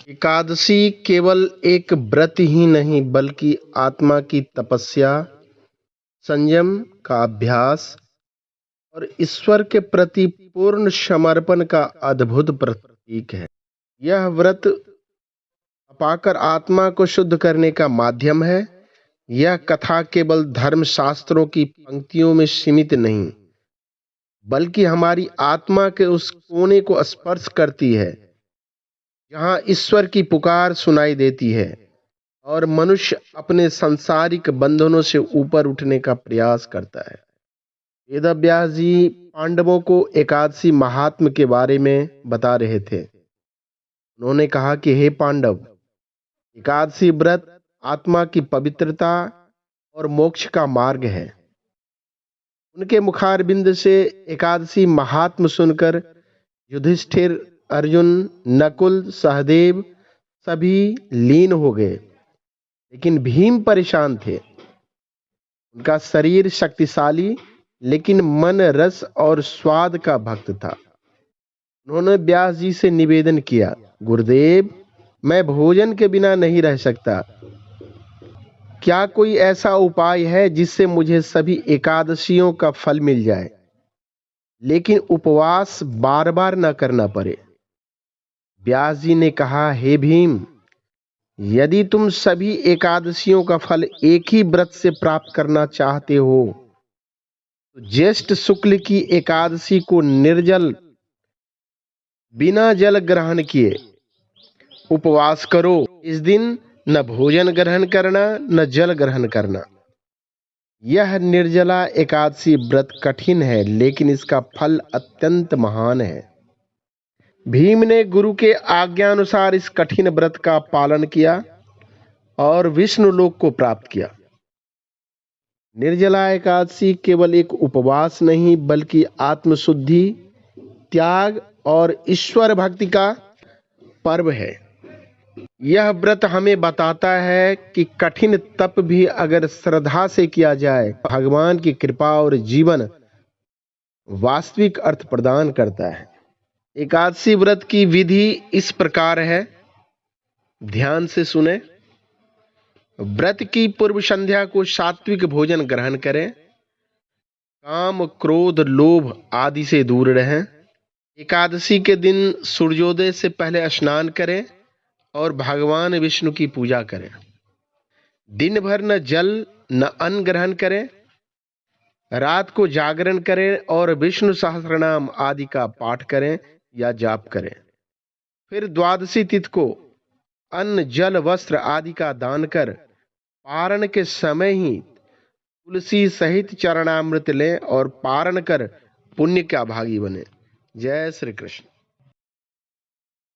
एकादशी केवल एक व्रत ही नहीं बल्कि आत्मा की तपस्या, संयम का अभ्यास और ईश्वर के प्रति पूर्ण समर्पण का अद्भुत प्रतीक है। यह व्रत पाकर आत्मा को शुद्ध करने का माध्यम है। यह कथा केवल धर्म शास्त्रों की पंक्तियों में सीमित नहीं, बल्कि हमारी आत्मा के उस कोने को स्पर्श करती है जहां ईश्वर की पुकार सुनाई देती है और मनुष्य अपने सांसारिक बंधनों से ऊपर उठने का प्रयास करता है। वेदव्यास जी पांडवों को एकादशी महात्म्य के बारे में बता रहे थे। उन्होंने कहा कि हे पांडव, एकादशी व्रत आत्मा की पवित्रता और मोक्ष का मार्ग है। उनके मुखारबिंद से एकादशी महात्म्य सुनकर युधिष्ठिर, अर्जुन, नकुल, सहदेव सभी लीन हो गए, लेकिन भीम परेशान थे। उनका शरीर शक्तिशाली लेकिन मन रस और स्वाद का भक्त था। उन्होंने व्यास जी से निवेदन किया, गुरुदेव, मैं भोजन के बिना नहीं रह सकता। क्या कोई ऐसा उपाय है जिससे मुझे सभी एकादशियों का फल मिल जाए, लेकिन उपवास बार बार न करना पड़े? व्यास जी ने कहा, हे भीम, यदि तुम सभी एकादशियों का फल एक ही व्रत से प्राप्त करना चाहते हो तो ज्येष्ठ शुक्ल की एकादशी को निर्जल, बिना जल ग्रहण किए उपवास करो। इस दिन न भोजन ग्रहण करना न जल ग्रहण करना। यह निर्जला एकादशी व्रत कठिन है, लेकिन इसका फल अत्यंत महान है। भीम ने गुरु के आज्ञानुसार इस कठिन व्रत का पालन किया और विष्णु लोक को प्राप्त किया। निर्जला एकादशी केवल एक उपवास नहीं बल्कि आत्मशुद्धि, त्याग और ईश्वर भक्ति का पर्व है। यह व्रत हमें बताता है कि कठिन तप भी अगर श्रद्धा से किया जाए, भगवान की कृपा और जीवन वास्तविक अर्थ प्रदान करता है। एकादशी व्रत की विधि इस प्रकार है, ध्यान से सुने। व्रत की पूर्व संध्या को सात्विक भोजन ग्रहण करें। काम, क्रोध, लोभ आदि से दूर रहें। एकादशी के दिन सूर्योदय से पहले स्नान करें और भगवान विष्णु की पूजा करें। दिन भर न जल न अन्न ग्रहण करें। रात को जागरण करें और विष्णु सहस्रनाम आदि का पाठ करें या जाप करें। फिर द्वादशी तिथि को अन्न, जल, वस्त्र आदि का दान कर पारण के समय ही तुलसी सहित चरणामृत लें और पारण कर पुण्य का भागी बने। जय श्री कृष्ण।